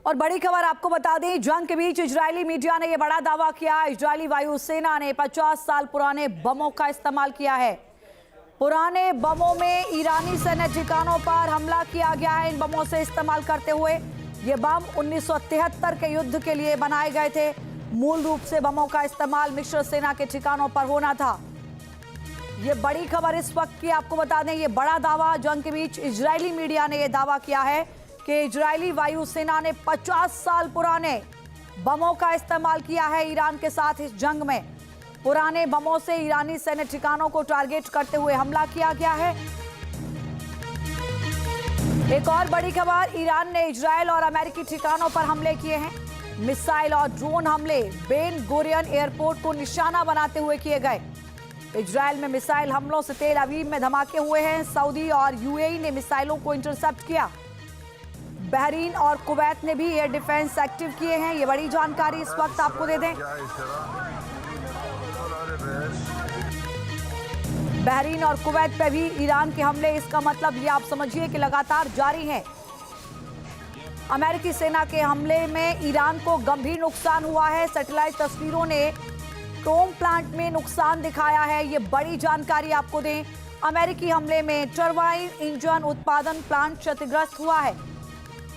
और बड़ी खबर आपको बता दें, जंग के बीच इजरायली मीडिया ने यह बड़ा दावा किया। इजरायली वायुसेना ने 50 साल पुराने बमों का इस्तेमाल किया है। पुराने बमों में ईरानी सैन्य ठिकानों पर हमला किया गया है। इन बमों से इस्तेमाल करते हुए ये बम 1973 के युद्ध के लिए बनाए गए थे। मूल रूप से बमों का इस्तेमाल मिस्र सेना के ठिकानों पर होना था। ये बड़ी खबर इस वक्त की आपको बता दें, ये बड़ा दावा जंग के बीच इजरायली मीडिया ने यह दावा किया है कि इजरायली वायुसेना ने 50 साल पुराने बमों का इस्तेमाल किया है ईरान के साथ इस जंग में। पुराने बमों से ईरानी सैन्य ठिकानों को टारगेट करते हुए हमला किया गया है। एक और बड़ी खबर, ईरान ने इजरायल और अमेरिकी ठिकानों पर हमले किए हैं। मिसाइल और ड्रोन हमले बेन गुरियन एयरपोर्ट को निशाना बनाते हुए किए गए। इजरायल में मिसाइल हमलों से तेल अवीव में धमाके हुए हैं। सऊदी और यूएई ने मिसाइलों को इंटरसेप्ट किया। बहरीन और कुवैत ने भी एयर डिफेंस एक्टिव किए हैं। ये बड़ी जानकारी इस वक्त आपको दे दें। बहरीन और कुवैत पे भी ईरान के हमले, इसका मतलब ये आप समझिए कि लगातार जारी हैं। अमेरिकी सेना के हमले में ईरान को गंभीर नुकसान हुआ है। सैटेलाइट तस्वीरों ने टोम प्लांट में नुकसान दिखाया है। ये बड़ी जानकारी आपको दें, अमेरिकी हमले में टरबाइन इंजन उत्पादन प्लांट क्षतिग्रस्त हुआ है।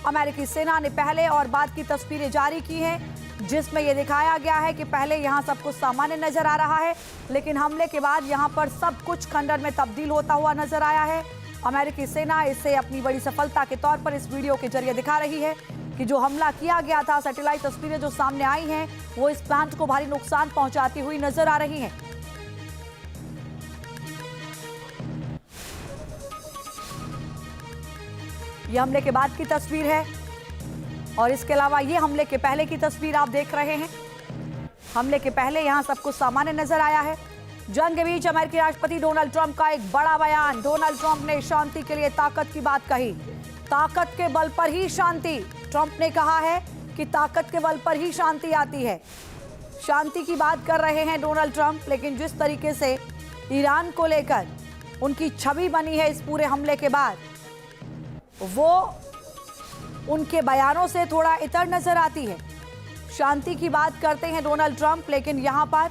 अमेरिकी सेना ने पहले और बाद की तस्वीरें जारी की हैं, जिसमें यह दिखाया गया है कि पहले यहां सब कुछ सामान्य नजर आ रहा है, लेकिन हमले के बाद यहां पर सब कुछ खंडर में तब्दील होता हुआ नजर आया है। अमेरिकी सेना इसे अपनी बड़ी सफलता के तौर पर इस वीडियो के जरिए दिखा रही है कि जो हमला किया गया था, सैटेलाइट तस्वीरें जो सामने आई हैं, वो इस प्लांट को भारी नुकसान पहुंचाती हुई नजर आ रही हैं। यह हमले के बाद की तस्वीर है और इसके अलावा ये हमले के पहले की तस्वीर आप देख रहे हैं। हमले के पहले यहां सब कुछ सामान्य नजर आया है। जंग के बीच अमेरिकी राष्ट्रपति डोनाल्ड ट्रंप का एक बड़ा बयान। डोनाल्ड ट्रंप ने शांति के लिए ताकत की बात कही। ताकत के बल पर ही शांति, ट्रंप ने कहा है कि ताकत के बल पर ही शांति आती है। शांति की बात कर रहे हैं डोनाल्ड ट्रंप, लेकिन जिस तरीके से ईरान को लेकर उनकी छवि बनी है इस पूरे हमले के बाद, वो उनके बयानों से थोड़ा इतर नजर आती है। शांति की बात करते हैं डोनाल्ड ट्रंप, लेकिन यहां पर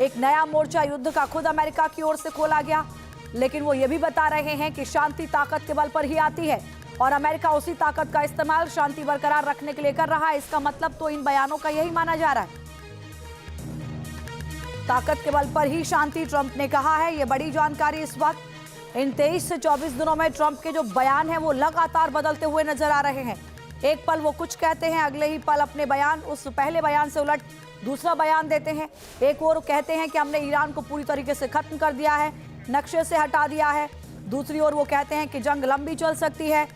एक नया मोर्चा युद्ध का खुद अमेरिका की ओर से खोला गया। लेकिन वो ये भी बता रहे हैं कि शांति ताकत के बल पर ही आती है और अमेरिका उसी ताकत का इस्तेमाल शांति बरकरार रखने के लिए कर रहा है। इसका मतलब तो इन बयानों का यही माना जा रहा है, ताकत के बल पर ही शांति, ट्रंप ने कहा है। ये बड़ी जानकारी इस वक्त इन 23 से 24 दिनों में ट्रंप के जो बयान हैं वो लगातार बदलते हुए नजर आ रहे हैं। एक पल वो कुछ कहते हैं, अगले ही पल अपने बयान, उस पहले बयान से उलट दूसरा बयान देते हैं। एक और कहते हैं कि हमने ईरान को पूरी तरीके से खत्म कर दिया है, नक्शे से हटा दिया है। दूसरी ओर वो कहते हैं कि जंग लंबी चल सकती है।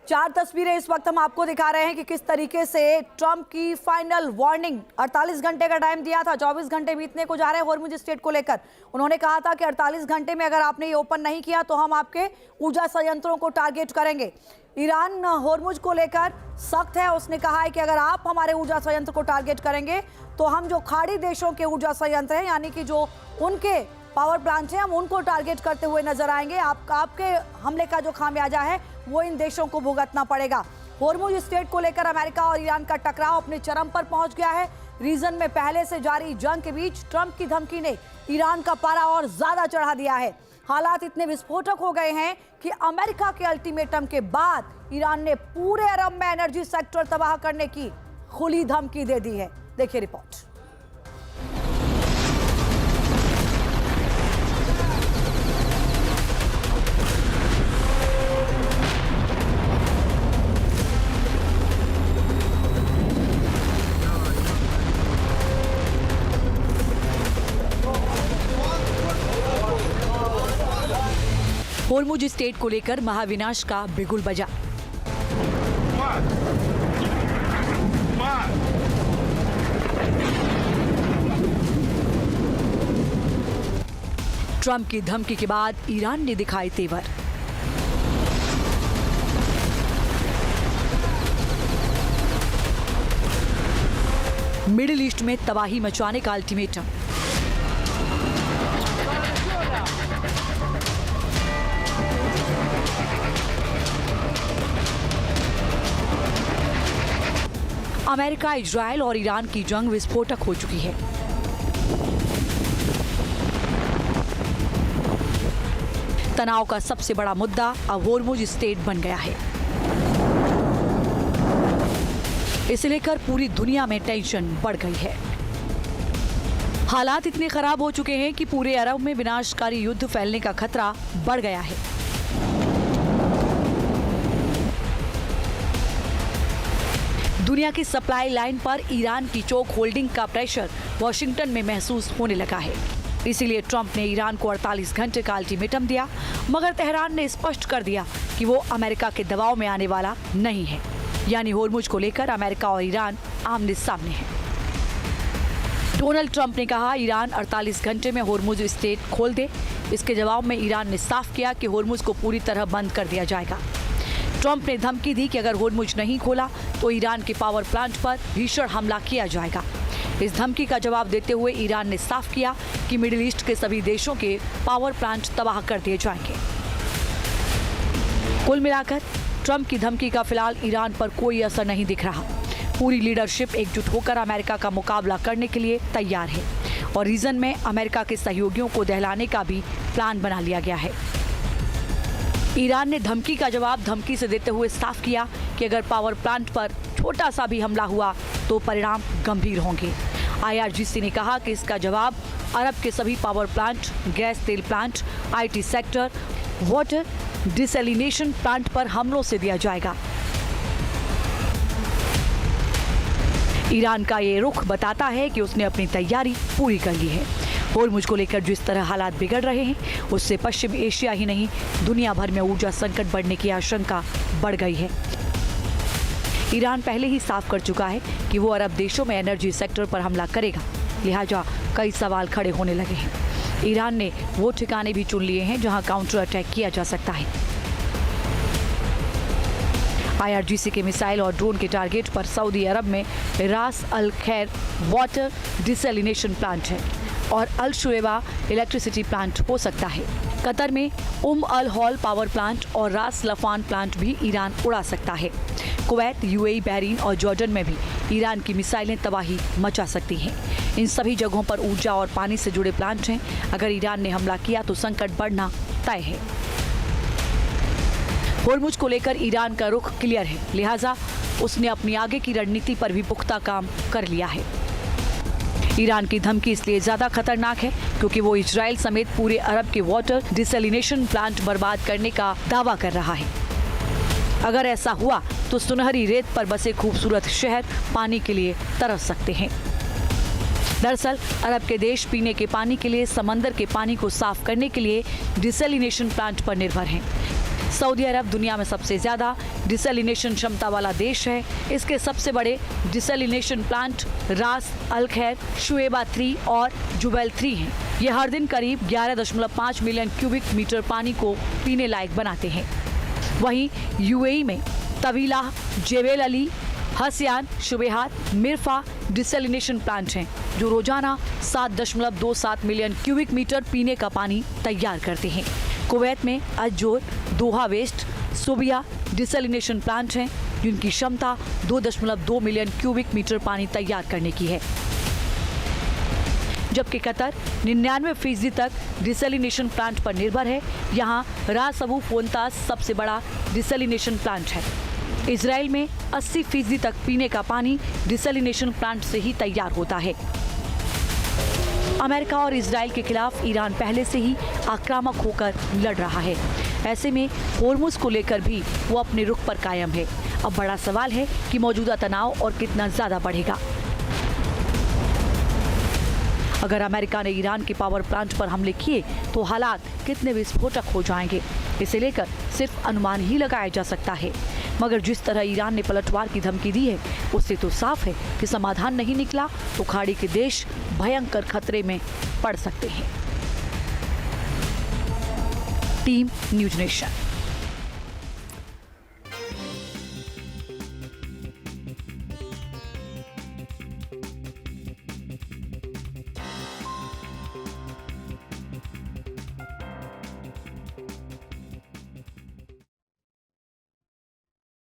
चार तस्वीरें इस वक्त हम आपको दिखा रहे हैं कि किस तरीके से ट्रंप की फाइनल वार्निंग, 48 घंटे का टाइम दिया था, 24 घंटे बीतने को जा रहे हैं हॉर्मुज स्ट्रेट को लेकर। उन्होंने कहा था कि 48 घंटे में अगर आपने ये ओपन नहीं किया तो हम आपके ऊर्जा संयंत्रों को टारगेट करेंगे। ईरान हॉर्मुज को लेकर सख्त है। उसने कहा है कि अगर आप हमारे ऊर्जा संयंत्र को टारगेट करेंगे तो हम जो खाड़ी देशों के ऊर्जा संयंत्र हैं, यानी कि जो उनके पावर प्लांट हैं, हम उनको टारगेट करते हुए नजर आएंगे। आपके हमले का जो खामियाजा है वो इन देशों को भुगतना पड़ेगा। हॉर्मुज स्ट्रेट को लेकर अमेरिका और ईरान का टकराव अपने चरम पर पहुंच गया है। रीजन में पहले से जारी जंग के बीच ट्रंप की धमकी ने ईरान का पारा और ज्यादा चढ़ा दिया है। हालात इतने विस्फोटक हो गए हैं कि अमेरिका के अल्टीमेटम के बाद ईरान ने पूरे अरब में एनर्जी सेक्टर तबाह करने की खुली धमकी दे दी है। देखिए रिपोर्ट। हॉर्मुज स्ट्रेट को लेकर महाविनाश का बिगुल बजा। ट्रंप की धमकी के बाद ईरान ने दिखाए तेवर। मिडिल ईस्ट में तबाही मचाने का अल्टीमेटम। अमेरिका, इजराइल और ईरान की जंग विस्फोटक हो चुकी है। तनाव का सबसे बड़ा मुद्दा अब होर्मुज स्ट्रेट बन गया है। इसे लेकर पूरी दुनिया में टेंशन बढ़ गई है। हालात इतने खराब हो चुके हैं कि पूरे अरब में विनाशकारी युद्ध फैलने का खतरा बढ़ गया है। दुनिया की सप्लाई लाइन पर ईरान की चोक होल्डिंग का प्रेशर वॉशिंगटन में महसूस होने लगा है। इसीलिए ट्रंप ने ईरान को 48 घंटे का अल्टीमेटम दिया, मगर तेहरान ने स्पष्ट कर दिया कि वो अमेरिका के दबाव में आने वाला नहीं है। यानी होर्मुज को लेकर अमेरिका और ईरान आमने सामने हैं। डोनाल्ड ट्रंप ने कहा ईरान 48 घंटे में होर्मुज स्ट्रेट खोल दे। इसके जवाब में ईरान ने साफ किया कि होर्मुज को पूरी तरह बंद कर दिया जाएगा। ट्रंप ने धमकी दी कि अगर होर्मुज नहीं खोला तो ईरान के पावर प्लांट पर भीषण हमला किया जाएगा। इस धमकी का जवाब देते हुए ईरान ने साफ किया कि मिडिल ईस्ट के सभी देशों के पावर प्लांट तबाह कर दिए जाएंगे। कुल मिलाकर ट्रंप की धमकी का फिलहाल ईरान पर कोई असर नहीं दिख रहा। पूरी लीडरशिप एकजुट होकर अमेरिका का मुकाबला करने के लिए तैयार है और रीजन में अमेरिका के सहयोगियों को दहलाने का भी प्लान बना लिया गया है। ईरान ने धमकी का जवाब धमकी से देते हुए साफ किया कि अगर पावर प्लांट पर छोटा सा भी हमला हुआ तो परिणाम गंभीर होंगे। IRGC ने कहा कि इसका जवाब अरब के सभी पावर प्लांट, गैस तेल plant, IT sector, water desalination plant पर हमलों से दिया जाएगा। ईरान का ये रुख बताता है कि उसने अपनी तैयारी पूरी कर ली है। होर्मुज को लेकर जिस तरह हालात बिगड़ रहे हैं उससे पश्चिम एशिया ही नहीं दुनिया भर में ऊर्जा संकट बढ़ने की आशंका बढ़ गई है। ईरान पहले ही साफ कर चुका है कि वो अरब देशों में एनर्जी सेक्टर पर हमला करेगा, लिहाजा कई सवाल खड़े होने लगे हैं। ईरान ने वो ठिकाने भी चुन लिए हैं जहां काउंटर अटैक किया जा सकता है। IRGC के मिसाइल और ड्रोन के टारगेट पर सऊदी अरब में रास अल खैर वाटर डिसैलिनेशन प्लांट है और अल शुएबा इलेक्ट्रिसिटी प्लांट हो सकता है। कतर में अल हॉल पावर प्लांट और रास लफान प्लांट भी ईरान उड़ा सकता है। कुवैत, UAE, बहरीन और जॉर्डन में भी ईरान की मिसाइलें तबाही मचा सकती हैं। इन सभी जगहों पर ऊर्जा और पानी से जुड़े प्लांट हैं। अगर ईरान ने हमला किया तो संकट बढ़ना तय है। होर्मुज को लेकर ईरान का रुख क्लियर है, लिहाजा उसने अपनी आगे की रणनीति पर भी पुख्ता काम कर लिया है। ईरान की धमकी इसलिए ज्यादा खतरनाक है क्योंकि वो इजराइल समेत पूरे अरब के वाटर डिसैलिनेशन प्लांट बर्बाद करने का दावा कर रहा है। अगर ऐसा हुआ तो सुनहरी रेत पर बसे खूबसूरत शहर पानी के लिए तरस सकते हैं। दरअसल अरब के देश पीने के पानी के लिए समंदर के पानी को साफ करने के लिए डिसैलिनेशन प्लांट पर निर्भर हैं। सऊदी अरब दुनिया में सबसे ज्यादा डिसैलिनेशन क्षमता वाला देश है। इसके सबसे बड़े डिसैलिनेशन प्लांट रास अल खैर, शुएबा 3 और जुबैल 3 हैं। ये हर दिन करीब 11.5 मिलियन क्यूबिक मीटर पानी को पीने लायक बनाते हैं। वहीं UAE में तवीला, जेबेल अली, हसियान, शुबेहात, मिरफा डिसैलिनेशन प्लांट हैं जो रोजाना 7.27 मिलियन क्यूबिक मीटर पीने का पानी तैयार करते हैं। कुवैत में अजोर, दोहा वेस्ट, सोबिया डिसैलिनेशन प्लांट हैं जिनकी क्षमता 2.2 मिलियन क्यूबिक मीटर पानी तैयार करने की है। जबकि कतर 99% तक डिसैलिनेशन प्लांट पर निर्भर है। यहाँ रास अबू फोंतास सबसे बड़ा डिसैलिनेशन प्लांट है। इजराइल में 80% तक पीने का पानी डिसैलिनेशन प्लांट से ही तैयार होता है। अमेरिका और इजराइल के खिलाफ ईरान पहले से ही आक्रामक होकर लड़ रहा है। ऐसे में होर्मुज को लेकर भी वो अपने रुख पर कायम है। अब बड़ा सवाल है कि मौजूदा तनाव और कितना ज्यादा बढ़ेगा। अगर अमेरिका ने ईरान के पावर प्लांट पर हमले किए तो हालात कितने विस्फोटक हो जाएंगे, इसे लेकर सिर्फ अनुमान ही लगाया जा सकता है। मगर जिस तरह ईरान ने पलटवार की धमकी दी है उससे तो साफ है कि समाधान नहीं निकला तो खाड़ी के देश भयंकर खतरे में पड़ सकते हैं। Team news nation.